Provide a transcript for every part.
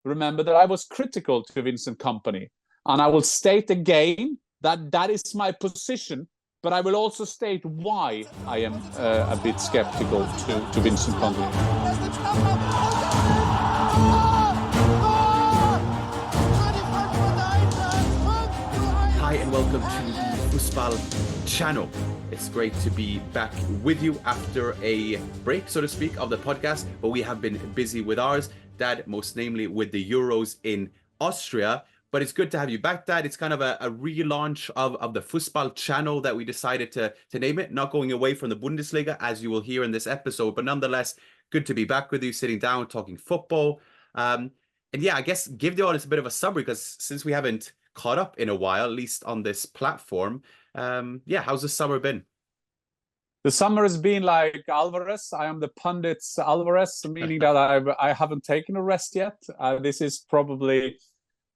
remember that I was critical to Vincent Kompany. And I will state again that that is my position, but I will also state why I am a bit skeptical to Vincent Kompany. Hi and welcome to the Fussball Channel. It's great to be back with you after a break, so to speak, of the podcast, but we have been busy with ours, Dad, most namely with the Euros in Austria. But it's good to have you back, Dad. It's kind of a relaunch of the Fussball Channel that we decided to name it, not going away from the Bundesliga, as you will hear in this episode, but nonetheless, good to be back with you, sitting down, talking football. And yeah, I guess give the audience a bit of a summary, because since we haven't caught up in a while, at least on this platform, how's the summer been? The summer has been like Alvarez. I am the pundit's Alvarez, meaning that I haven't taken a rest yet. This is probably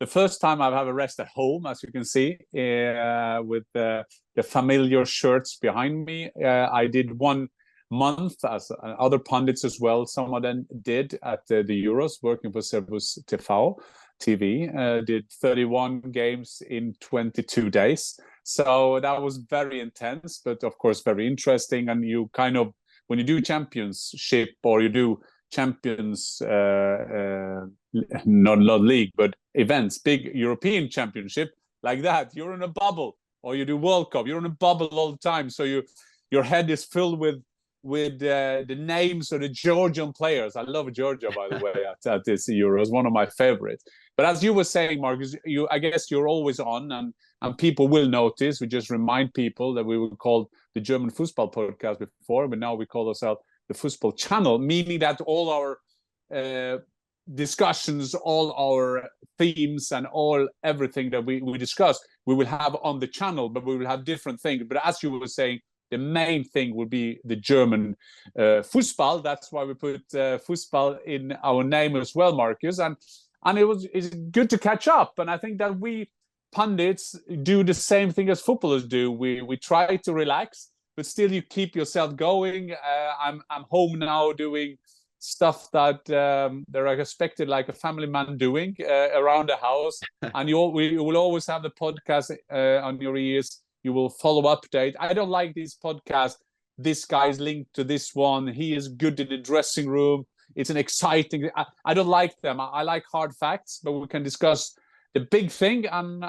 the first time I've had a rest at home, as you can see, with the familiar shirts behind me. I did 1 month, as other pundits as well, some of them did, at the Euros, working for Servus TV, did 31 games in 22 days. So that was very intense, but of course very interesting. And you kind of, when you do championship or you do champions, not league, but events, big European championship like that, you're in a bubble. Or you do World Cup, you're in a bubble all the time. So your head is filled with the names of the Georgian players. I love Georgia, by the way, at this Euros, one of my favorites. But as you were saying, Markus, I guess you're always on, and people will notice. We just remind people that we were called the German Fußball Podcast before, but now we call ourselves the Fußball Channel, meaning that all our discussions, all our themes, and everything that we discuss, we will have on the channel, but we will have different things. But as you were saying, the main thing will be the German Fußball. That's why we put Fußball in our name as well, Markus. And it's good to catch up. And I think that we pundits do the same thing as footballers do. We try to relax, but still you keep yourself going. I'm home now doing stuff that they're expected like a family man doing around the house. And you will always have the podcast on your ears. You will follow update. I don't like these podcasts. This guy's linked to this one. He is good in the dressing room. It's an exciting. I don't like them. I like hard facts, but we can discuss the big thing. And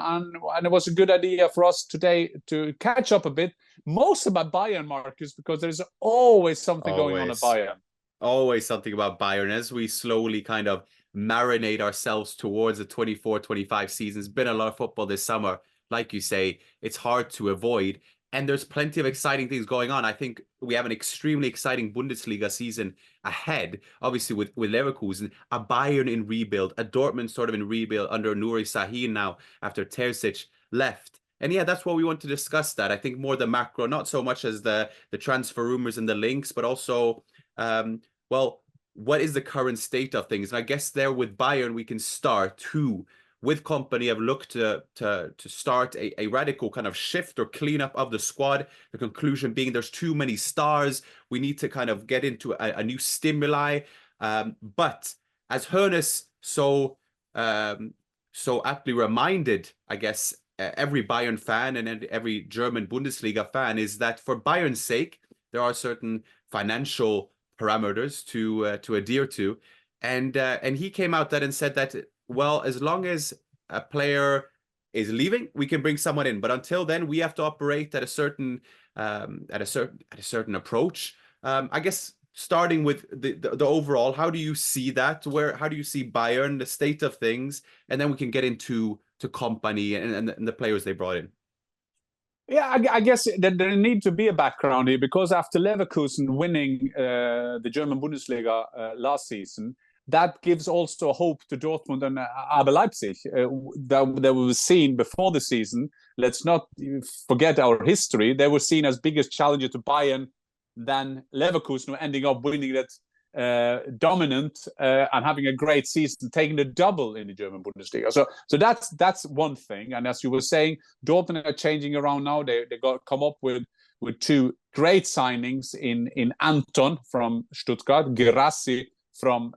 it was a good idea for us today to catch up a bit, most about Bayern, Markus, because there's always something going on at Bayern. Always something about Bayern as we slowly kind of marinate ourselves towards the 24-25 season. It's been a lot of football this summer. Like you say, it's hard to avoid. And there's plenty of exciting things going on. I think we have an extremely exciting Bundesliga season ahead, obviously with Leverkusen, a Bayern in rebuild, a Dortmund sort of in rebuild under Nuri Sahin now after Terzic left. And yeah, that's what we want to discuss, that. I think more the macro, not so much as the transfer rumors and the links, but also, what is the current state of things? And I guess there with Bayern, we can start too. With Kompany, I've looked to start a radical kind of shift or cleanup of the squad. The conclusion being there's too many stars. We need to kind of get into a new stimuli. But as Hoeneß so aptly reminded, I guess, every Bayern fan and every German Bundesliga fan, is that for Bayern's sake, there are certain financial parameters to adhere to. And he came out that and said that, well, as long as a player is leaving, we can bring someone in. But until then, we have to operate at a certain approach. I guess starting with the overall, how do you see that? How do you see Bayern, the state of things, and then we can get into Kompany and the players they brought in. Yeah, I guess that there need to be a background here, because after Leverkusen winning the German Bundesliga last season, that gives also hope to Dortmund and RB Leipzig that we were seen before the season. Let's not forget our history. They were seen as biggest challenger to Bayern than Leverkusen, ending up winning that dominant and having a great season, taking the double in the German Bundesliga. So that's one thing. And as you were saying, Dortmund are changing around now. They come up with two great signings in Anton from Stuttgart, Xaxi from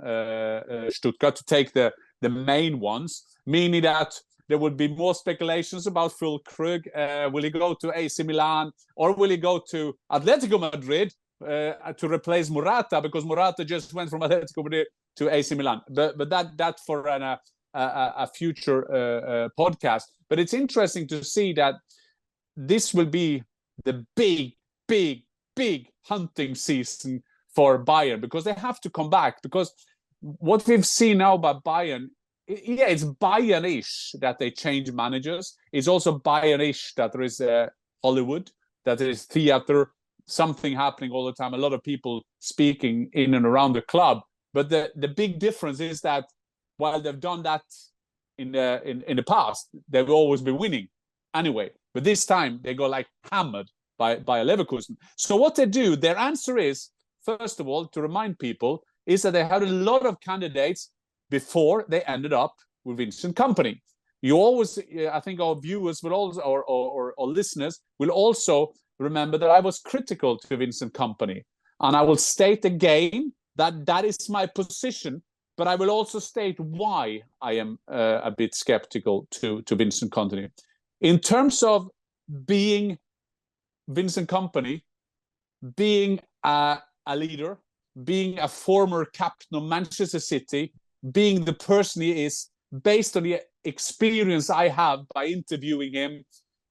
Stuttgart, to take the the main ones, meaning that there would be more speculations about Füllkrug. Will he go to AC Milan, or will he go to Atletico Madrid to replace Morata, because Morata just went from Atletico Madrid to AC Milan? But that for a future podcast. But it's interesting to see that this will be the big hunting season for Bayern, because they have to come back. Because what we've seen now by Bayern, it's Bayern-ish that they change managers. It's also Bayern-ish that there is Hollywood, that there is theater, something happening all the time, a lot of people speaking in and around the club. But the big difference is that while they've done that in the past, they've always been winning anyway. But this time they go like hammered by Leverkusen. So what they do, their answer is, first of all, to remind people, is that they had a lot of candidates before they ended up with Vincent Kompany. You always, I think our viewers will also, or listeners will also remember that I was critical to Vincent Kompany. And I will state again that that is my position, but I will also state why I am a bit skeptical to Vincent Kompany. In terms of being Vincent Kompany, being a leader, being a former captain of Manchester City, being the person he is, based on the experience I have by interviewing him,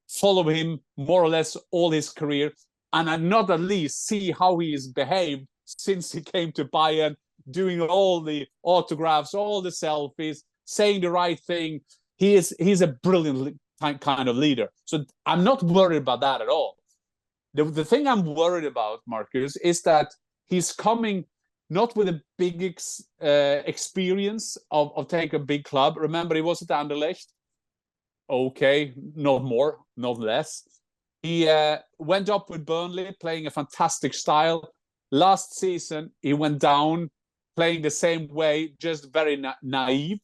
follow him more or less all his career, and not at least see how he has behaved since he came to Bayern, doing all the autographs, all the selfies, saying the right thing. He's a brilliant kind of leader. So I'm not worried about that at all. The thing I'm worried about, Markus, is that he's coming not with a big experience of taking a big club. Remember, he was at Anderlecht. Okay, not more, not less. He went up with Burnley, playing a fantastic style. Last season, he went down, playing the same way, just very naive.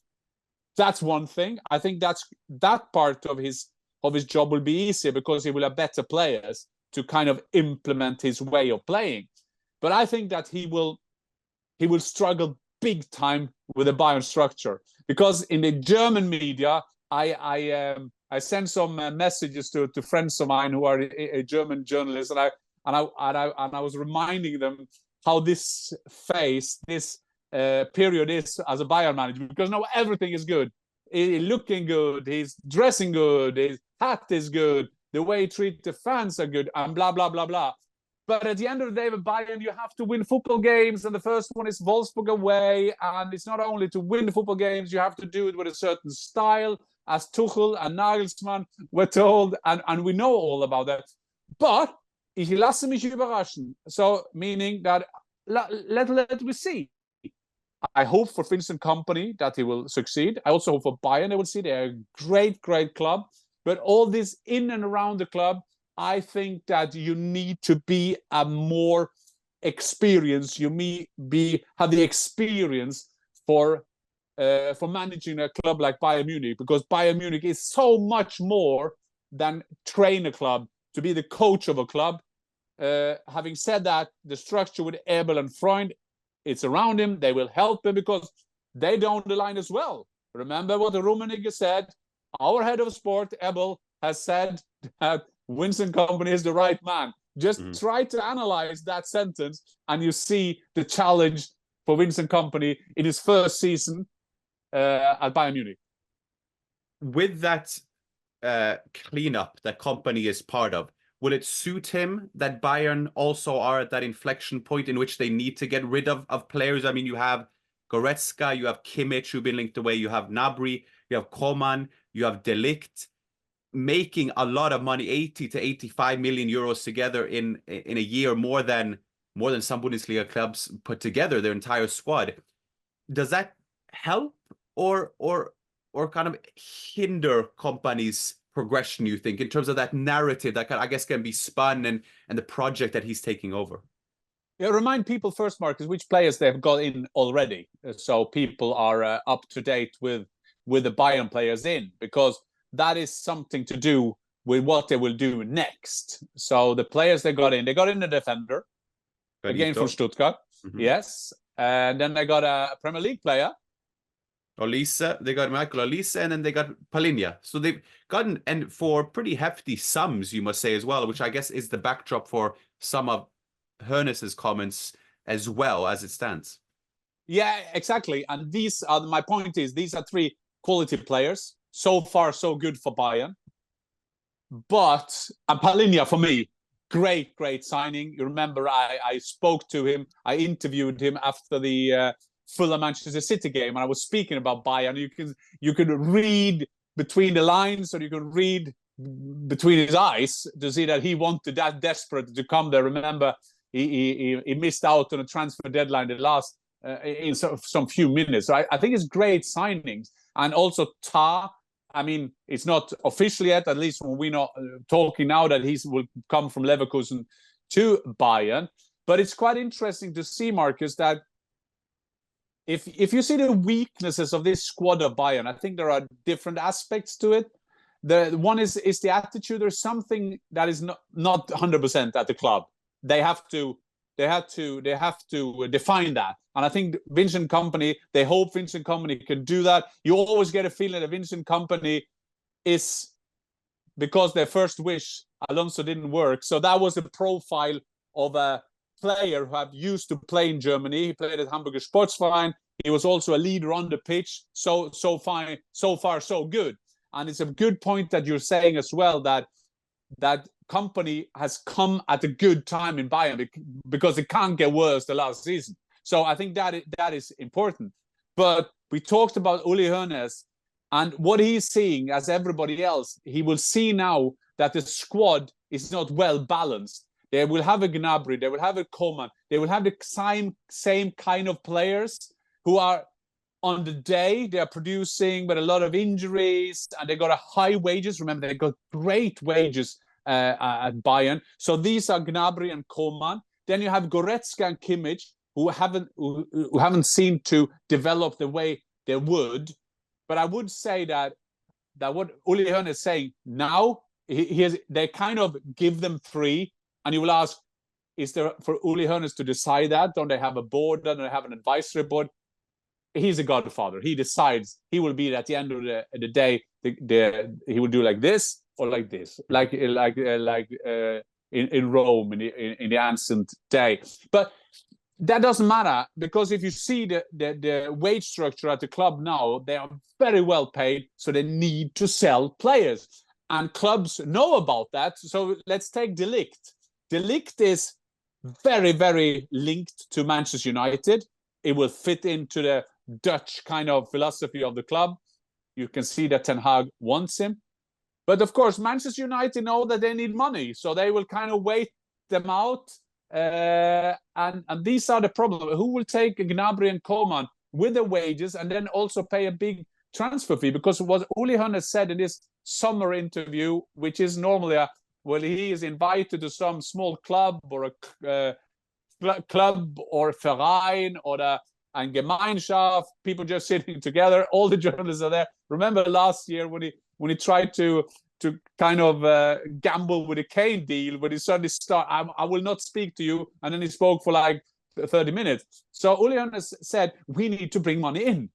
That's one thing. I think that part of his job will be easier, because he will have better players to kind of implement his way of playing. But I think that he will struggle big time with the Bayern structure, because in the German media, I sent some messages to friends of mine who are a German journalist, and I was reminding them how this phase, this period is as a Bayern manager, because now everything is good. He's looking good, he's dressing good, his hat is good, the way he treats the fans are good, and blah blah blah blah. But at the end of the day, with Bayern, you have to win football games, and the first one is Wolfsburg away. And it's not only to win the football games, you have to do it with a certain style, as Tuchel and Nagelsmann were told, and we know all about that. But ich lasse mich überraschen. So, meaning that let me see. I hope for Vincent Kompany that he will succeed. I also hope for Bayern they will see. They're a great have. But all this in and around the club, I think that you need to be a more experienced. You have the experience for managing a club like Bayern Munich, because Bayern Munich is so much more than train a club, to be the coach of a club. Having said that, the structure with Ebel and Freund, it's around him. They will help him because they don't align as well. Remember what the Rummenigge said. Our head of sport, Ebel, has said that Vincent Kompany is the right man. Just try to analyze that sentence, and you see the challenge for Vincent Kompany in his first season at Bayern Munich. With that cleanup that Kompany is part of, will it suit him that Bayern also are at that inflection point in which they need to get rid of players? I mean, you have Goretzka, you have Kimmich, who've been linked away, you have Gnabry, you have Coman, you have Ligt, making a lot of money, 80 to 85 million euros together in a year, more than some Bundesliga clubs put together, their entire squad. Does that help or kind of hinder Kompany's progression, you think, in terms of that narrative that I guess can be spun and the project that he's taking over? Yeah, remind people first, Markus, which players they've got in already, so people are up to date with the Bayern players in, because that is something to do with what they will do next. So the players they got in a defender, again from Stuttgart, yes, and then they got a Premier League player, Olise, they got Michael Olise, and then they got Palhinha. So they've gotten, and for pretty hefty sums, you must say as well, which I guess is the backdrop for some of Hoeneß's comments as well as it stands. Yeah, exactly. And these are, my point is, these are three quality players. So far, so good for Bayern. But, and Palhinha, for me, great signing. You remember I spoke to him, I interviewed him after the Fulham Manchester City game, and I was speaking about Bayern. You can read between the lines, or you can read between his eyes to see that he wanted that desperate to come there. Remember, he missed out on a transfer deadline the last in some few minutes. So I think it's great signings. And also Tah, I mean, it's not official yet, at least when we're not talking now, that he will come from Leverkusen to Bayern. But it's quite interesting to see, Markus, that if you see the weaknesses of this squad of Bayern, I think there are different aspects to it. The one is the attitude. There's something that is not 100% at the club. They have to define that. And I think Vincent Kompany, they hope Vincent Kompany can do that. You always get a feeling that Vincent Kompany is, because their first wish, Alonso, didn't work. So that was a profile of a player who have used to play in Germany. He played at Hamburger Sportverein. He was also a leader on the pitch. So far, so good. And it's a good point that you're saying as well, that Kompany has come at a good time in Bayern, because it can't get worse the last season. So I think that is important. But we talked about Uli Hoeneß, and what he's seeing, as everybody else, he will see now that the squad is not well balanced. They will have a Gnabry, they will have a Coman, they will have the same kind of players who are on the day, they are producing, but a lot of injuries, and they got a high wages. Remember, they got great wages at Bayern. So these are Gnabry and Coman. Then you have Goretzka and Kimmich, who haven't seemed to develop the way they would. But I would say that what Uli Hoeneß is saying now, they kind of give them three, and you will ask, is there for Uli Hoeneß to decide that? Don't they have a board? Don't they have an advisory board? He's a godfather. He decides. He will be, at the end of the day, he will do like this or like this, like in Rome in the ancient day. But that doesn't matter, because if you see the wage structure at the club now, they are very well paid, so they need to sell players, and clubs know about that. So let's take De Ligt. De Ligt is very, very linked to Manchester United. It will fit into the Dutch kind of philosophy of the club. You can see that Ten Hag wants him. But of course, Manchester United know that they need money, so they will kind of wait them out. And these are the problems. Who will take Gnabry and Coman with the wages and then also pay a big transfer fee? Because what Uli Hoeneß said in this summer interview, which is normally he is invited to some small club or a club or Verein or a Gemeinschaft, people just sitting together. All the journalists are there. Remember last year when he tried to kind of gamble with a Kane deal, when he suddenly I will not speak to you, and then he spoke for like 30 minutes. So Uli Hoeneß said, we need to bring money in.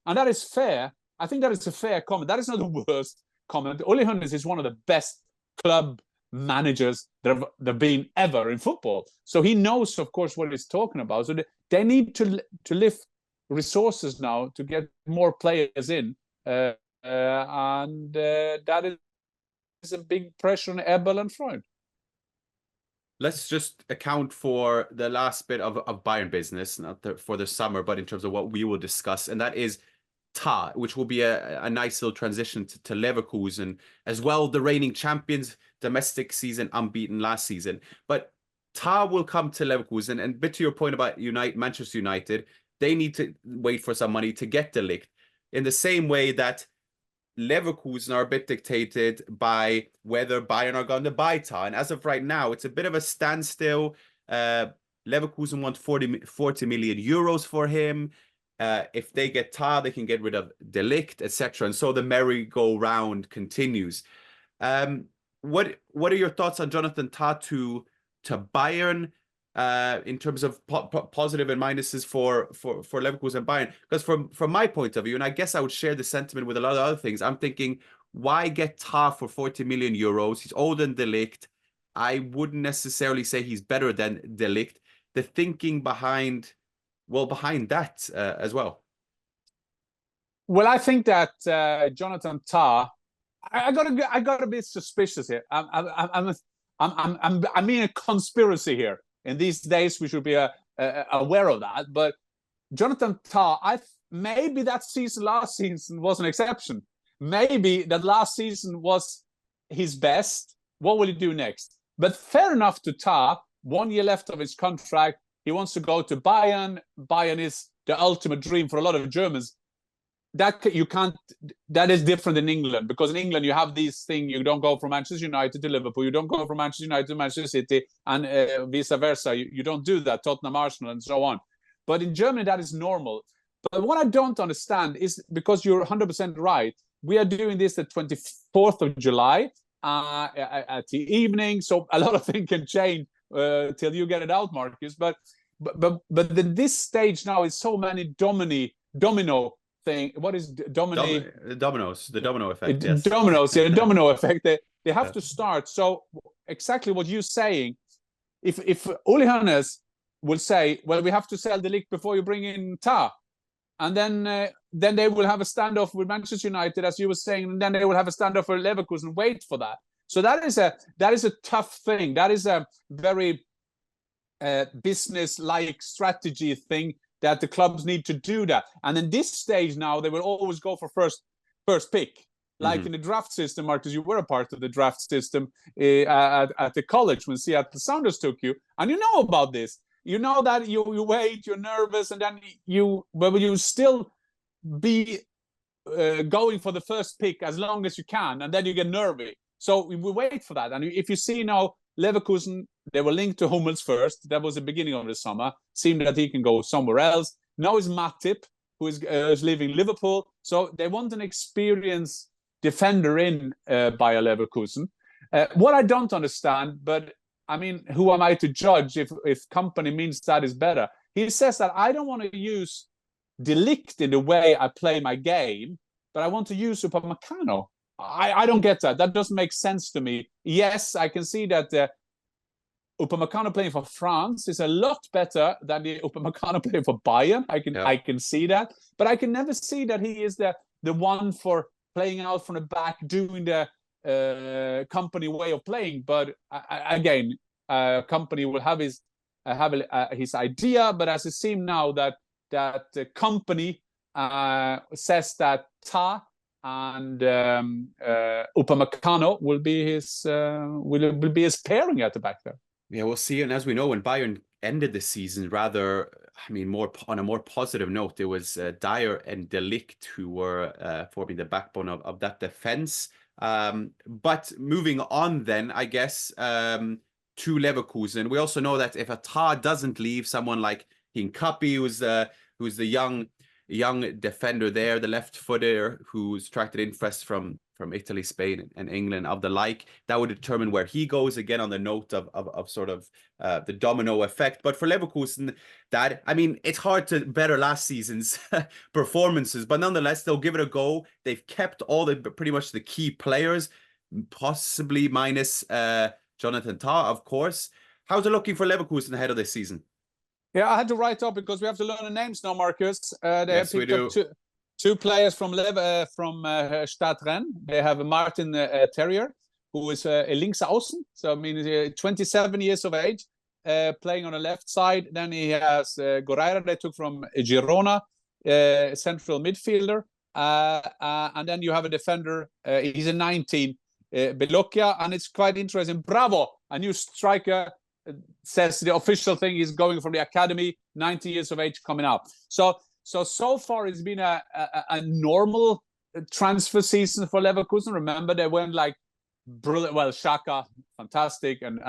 And that is fair. I think that is a fair comment. That is not the worst comment. Uli Hoeneß is one of the best club managers there have been ever in football. So he knows, of course, what he's talking about. So they need to lift resources now to get more players in. And that is a big pressure on Ebel and Freund. Let's just account for the last bit of Bayern business, not for the summer, but in terms of what we will discuss, and that is Tah, which will be a nice little transition to Leverkusen as well, the reigning champions, domestic season unbeaten last season. But Tah will come to Leverkusen, and a bit to your point about Manchester United, they need to wait for some money to get the Ligt, in the same way that Leverkusen are a bit dictated by whether Bayern are going to buy Tah. And as of right now, it's a bit of a standstill. Leverkusen want 40 million euros for him. If they get Tah, they can get rid of De Ligt, etc. And so the merry-go-round continues. What are your thoughts on Jonathan Tah to Bayern? in terms of positive and minuses for Leverkusen and Bayern? Because from my point of view, and I guess I would share the sentiment with a lot of other things, I'm thinking, why get Tah for 40 million euros? He's older than Ligt. I wouldn't necessarily say he's better than Ligt. The thinking behind that as well. Well, I think that Jonathan Tah, I gotta be suspicious here. I mean a conspiracy here. In these days, we should be aware of that. But Jonathan Tah, maybe that last season was an exception. Maybe that last season was his best. What will he do next? But fair enough to Tah. 1 year left of his contract. He wants to go to Bayern. Bayern is the ultimate dream for a lot of Germans. That is different in England, because in England you have these things. You don't go from Manchester United to Liverpool. You don't go from Manchester United to Manchester City, and vice versa. You don't do that. Tottenham, Arsenal, and so on. But in Germany, that is normal. But what I don't understand is, because you're 100% right, we are doing this the 24th of July at the evening, so a lot of things can change till you get it out, Marcus. But this stage now is so many domino thing. What is dominoes? The domino effect. Yes. Dominoes, yeah, the domino effect. They have to start. So exactly what you're saying. If Uli Hoeneß will say, well, we have to sell the Ligt before you bring in Tah, and then they will have a standoff with Manchester United, as you were saying, and then they will have a standoff for Leverkusen. Wait for that. So that is a tough thing. That is a very business-like strategy thing that the clubs need to do that. And in this stage now, they will always go for first pick. Like in the draft system, Marcus, you were a part of the draft system at the college when Seattle Sounders took you. And you know about this. You know that you wait, you're nervous, and then you still be going for the first pick as long as you can, and then you get nervy. So we wait for that. And if you see now, Leverkusen, they were linked to Hummels first. That was the beginning of the summer. Seemed that he can go somewhere else. Now it's Matip, who is leaving Liverpool. So they want an experienced defender in Bayer Leverkusen. What I don't understand, but I mean, who am I to judge if Kompany means that is better? He says that I don't want to use the Ligt in the way I play my game, but I want to use Upamecano. I don't get that. That doesn't make sense to me. Yes, I can see that Upamecano playing for France is a lot better than the Upamecano playing for Bayern. I can see that, but I can never see that he is the one for playing out from the back, doing the Kompany way of playing. But again, Kompany will have his idea. But as it seems now that Kompany says that Tah and Upamecano will be his pairing at the back there. Yeah, we'll see. And as we know, when Bayern ended the season, more on a more positive note, it was Dyer and De Ligt who were forming the backbone of that defense. But moving on, then I guess to Leverkusen, we also know that if a Tah doesn't leave, someone like Hincapie, who's the young defender there, the left-footer who's attracted interest from Italy, Spain, and England of the like, that would determine where he goes, again on the note of sort of the domino effect. But for Leverkusen, it's hard to better last season's performances, but nonetheless, they'll give it a go. They've kept pretty much the key players, possibly minus Jonathan Tah, of course. How's it looking for Leverkusen ahead of this season? Yeah, I had to write up because we have to learn the names now, Marcus. Yes, we do. Two players from Stadtrenn. They have Martin Terrier, who is a linksaußen, so I mean, he's 27 years of age, playing on the left side. Then he has Goreira, they took from Girona, central midfielder. And then you have a defender, he's a 19, Belocchia, and it's quite interesting. Bravo, a new striker. Says the official thing is going from the academy, 90 years of age, coming up. So far it's been a normal transfer season for Leverkusen. Remember, they went like brilliant. Well, Xhaka, fantastic, and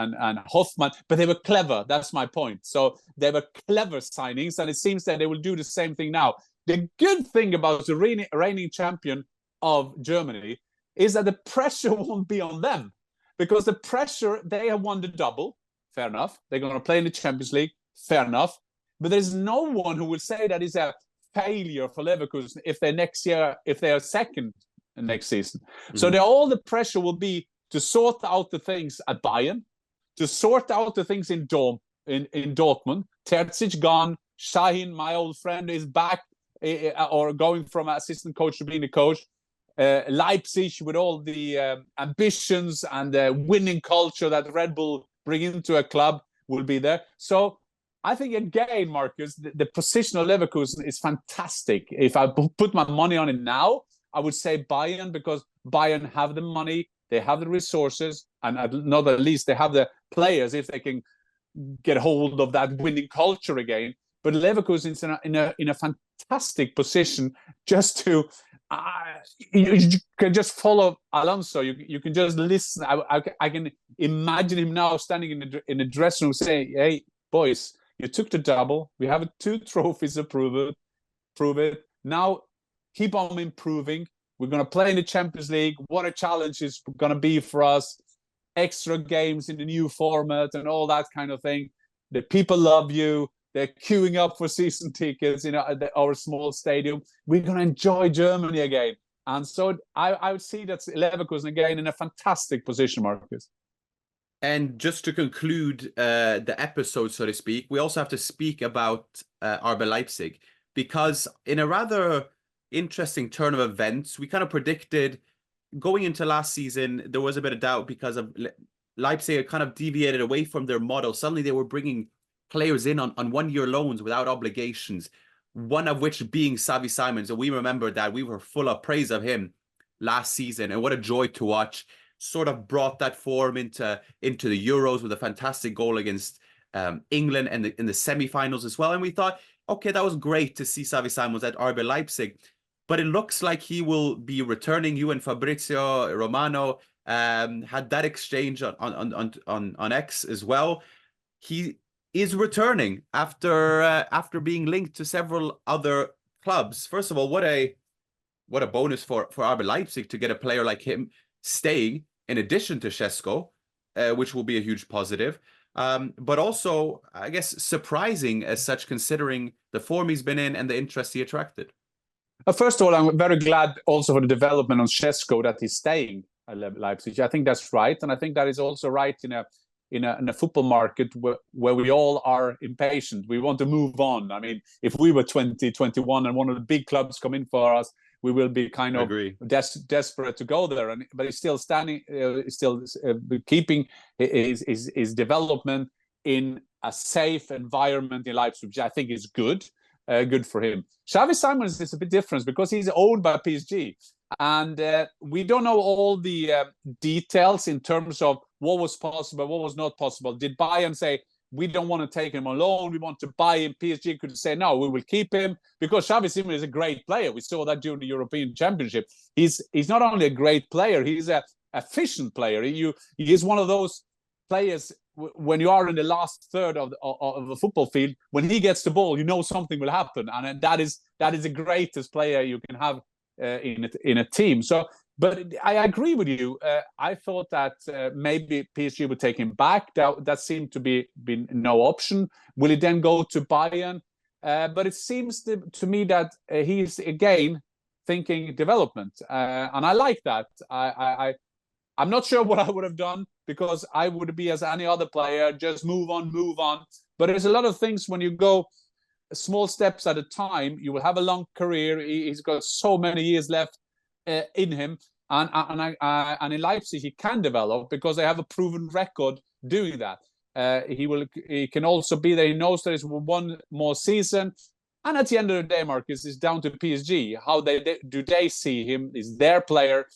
Hoffmann, but they were clever. That's my point. So they were clever signings, and it seems that they will do the same thing now. The good thing about the reigning champion of Germany is that the pressure won't be on them, because the pressure, they have won the double. Fair enough. They're going to play in the Champions League. Fair enough. But there's no one who will say that is a failure for Leverkusen if they are second next season. Mm-hmm. So all the pressure will be to sort out the things at Bayern, to sort out the things in Dortmund. Terzic gone. Şahin, my old friend, is back or going from assistant coach to being a coach. Leipzig, with all the ambitions and the winning culture that Red Bull bring into a club, will be there. So I think, again, Markus, the position of Leverkusen is fantastic. If I put my money on it now, I would say Bayern, because Bayern have the money, they have the resources, and not at least they have the players if they can get hold of that winning culture again. But Leverkusen is in a fantastic position just to you can just follow Alonso. You can just listen. I can imagine him now standing in the dressing room saying, "Hey, boys, you took the double. We have 2 trophies to prove it. Now keep on improving. We're going to play in the Champions League. What a challenge it's going to be for us. Extra games in the new format and all that kind of thing. The people love you. They're queuing up for season tickets in our small stadium. We're going to enjoy Germany again." And so I would see that Leverkusen again in a fantastic position, Markus. And just to conclude the episode, so to speak, we also have to speak about RB Leipzig, because in a rather interesting turn of events, we kind of predicted going into last season, there was a bit of doubt because of Leipzig had kind of deviated away from their model. Suddenly they were bringing players in on 1-year loans without obligations, one of which being Xavi Simons. And we remember that we were full of praise of him last season, and what a joy to watch. Sort of brought that form into the Euros with a fantastic goal against England and in the semi-finals as well. And we thought, okay, that was great to see Xavi Simons at RB Leipzig. But it looks like he will be returning. You and Fabrizio Romano had that exchange on X as well. He is returning after being linked to several other clubs. First of all, what a bonus for RB Leipzig to get a player like him staying in addition to Šeško, which will be a huge positive. But also, I guess, surprising as such, considering the form he's been in and the interest he attracted. First of all, I'm very glad also for the development on Šeško that he's staying at Leipzig. I think that's right, and I think that is also right in a football market where we all are impatient. We want to move on. I mean, if we were 20, 21 and one of the big clubs come in for us, we will be kind of desperate to go there. But he's still standing, keeping his development in a safe environment in Leipzig, which I think is good for him. Xavi Simons is a bit different because he's owned by PSG. And we don't know all the details in terms of what was possible, what was not possible. Did Bayern say, we don't want to take him on loan, we want to buy him? PSG could say, no, we will keep him, because Xavi Simons is a great player. We saw that during the European Championship. He's not only a great player, he's an efficient player. He is one of those players, when you are in the last third of the football field, when he gets the ball, you know something will happen. And that is the greatest player you can have in a team. So, but I agree with you. I thought that maybe PSG would take him back. That seemed to be no option. Will he then go to Bayern? But it seems to me that he's again thinking development, and I like that. I'm not sure what I would have done, because I would be as any other player, just move on. But there's a lot of things when you go small steps at a time. You will have a long career. He's got so many years left in him, and in Leipzig he can develop because they have a proven record doing that. He can also be there. He knows there is one more season, and at the end of the day, Markus, is down to PSG. How do they see him? Is their player?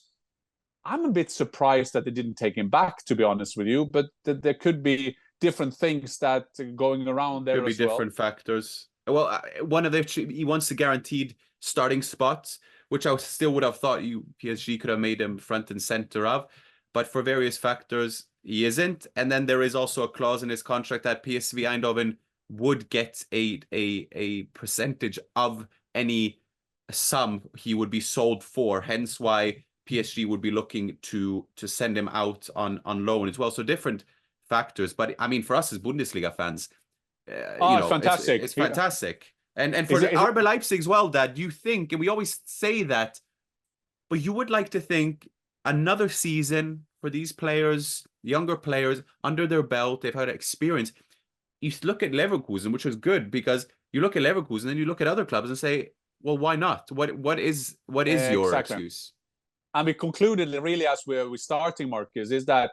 I'm a bit surprised that they didn't take him back, to be honest with you. But there could be different things that going around there. Could be different factors. Well, one of he wants the guaranteed starting spots, which I still would have thought PSG could have made him front and center of, but for various factors he isn't. And then there is also a clause in his contract that PSV Eindhoven would get a percentage of any sum he would be sold for. Hence why PSG would be looking to send him out on loan as well. So different factors. But I mean, for us as Bundesliga fans, it's fantastic. It's fantastic. And for is RB Leipzig as well, that you think, and we always say that, but you would like to think another season for these players, younger players, under their belt, they've had experience. You look at Leverkusen, which was good, because you look at Leverkusen and you look at other clubs and say, well, why not? What is your excuse? And we concluded really as we're starting, Markus, is that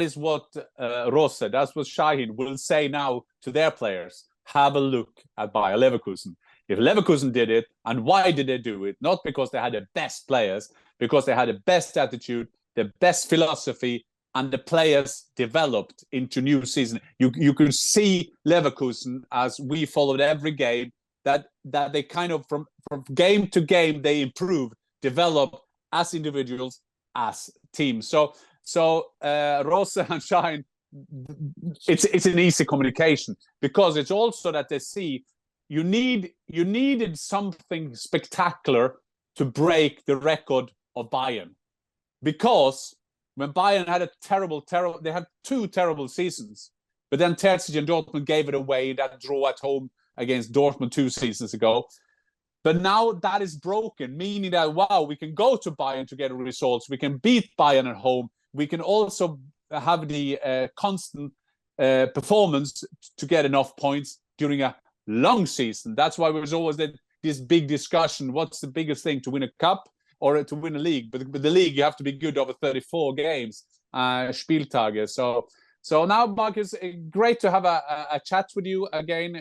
is what Rose, that's what Şahin will say now to their players. Have a look at Bayer Leverkusen. If Leverkusen did it, and why did they do it? Not because they had the best players, because they had the best attitude, the best philosophy, and the players developed into new season. You could see Leverkusen, as we followed every game, that they kind of from game to game they improved, developed as individuals, as teams. So Rose and Shine, it's an easy communication, because it's also that they see you needed something spectacular to break the record of Bayern, because when Bayern had a terrible, they had 2 terrible seasons, but then Terzic and Dortmund gave it away, that draw at home against Dortmund 2 seasons ago. But now that is broken, meaning that, wow, we can go to Bayern to get results. We can beat Bayern at home. We can also have the constant performance to get enough points during a long season. That's why there's always this big discussion. What's the biggest thing, to win a cup or to win a league? But the league, you have to be good over 34 games, Spieltage. So now, Markus, great to have a chat with you again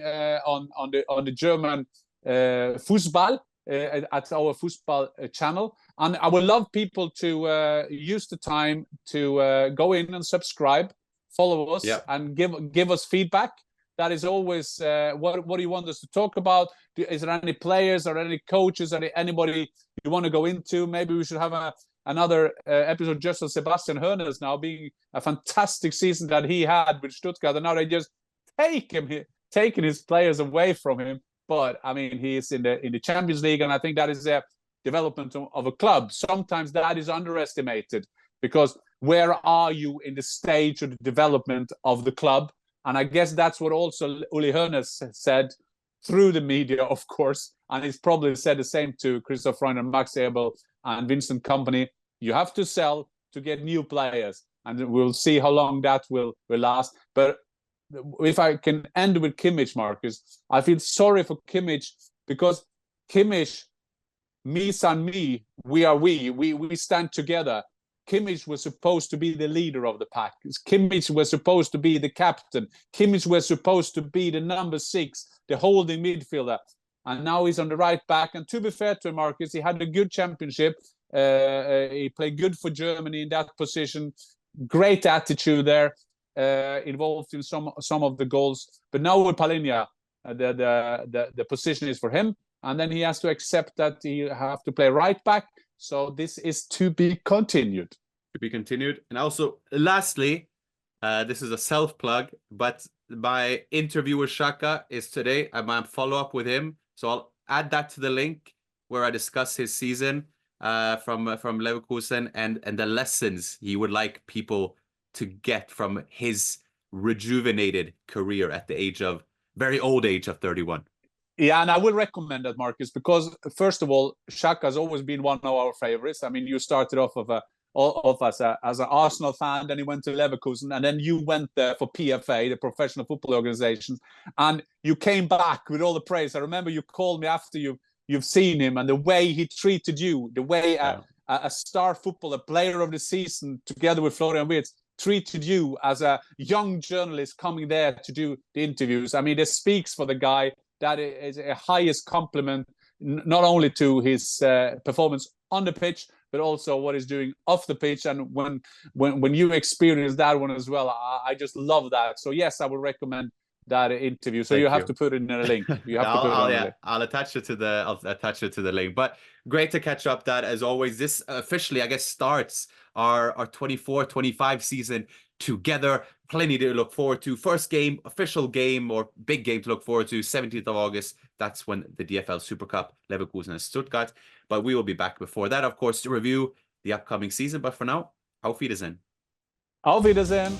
on the German Fussball at our Fussball channel. And I would love people to use the time to go in and subscribe, follow us, and give us feedback. That is always what do you want us to talk about? Is there any players or any coaches or anybody you want to go into? Maybe we should have another episode just on Sebastian Hoeneß now, being a fantastic season that he had with Stuttgart, and now they just taking his players away from him. But I mean, he is in the Champions League, and I think that is a development of a club. Sometimes that is underestimated, because where are you in the stage of the development of the club? And I guess that's what also Uli Hoeneß said through the media, of course, and he's probably said the same to Christoph Freund and Max Ebel and Vincent Kompany. You have to sell to get new players, and we'll see how long that will last. But if I can end with Kimmich, Markus, I feel sorry for Kimmich, because Kimmich, me and me, we stand together. Kimmich was supposed to be the leader of the pack. Kimmich was supposed to be the captain. Kimmich was supposed to be the number 6, the holding midfielder. And now he's on the right back. And to be fair to Markus, he had a good championship. He played good for Germany in that position. Great attitude there, involved in some of the goals. But now with Palhinha, the position is for him. And then he has to accept that he have to play right back. So this is to be continued. To be continued. And also, lastly, this is a self-plug, but my interview with Xhaka is today. I'm follow-up with him. So I'll add that to the link where I discuss his season from Leverkusen and the lessons he would like people to get from his rejuvenated career at the very old age of 31. Yeah, and I will recommend that, Markus, because first of all, Xhaka has always been one of our favorites. I mean, you started off as an Arsenal fan, then you went to Leverkusen, and then you went there for PFA, the professional football organization, and you came back with all the praise. I remember you called me after you've seen him, and the way he treated you, the way a star footballer, player of the season, together with Florian Wirtz, treated you as a young journalist coming there to do the interviews. I mean, this speaks for the guy. That is a highest compliment, not only to his performance on the pitch, but also what he's doing off the pitch. And when you experience that one as well, I just love that. So yes, I would recommend that interview. So you have to put it in a link. You have to put it on the link. I'll attach it to the link. But great to catch up. That, as always, this officially, I guess, starts our 24-25 season together. Plenty to look forward to. First game, official game or big game to look forward to, 17th of August. That's when the DFL Super Cup, Leverkusen and Stuttgart. But we will be back before that, of course, to review the upcoming season. But for now, auf Wiedersehen. Auf Wiedersehen.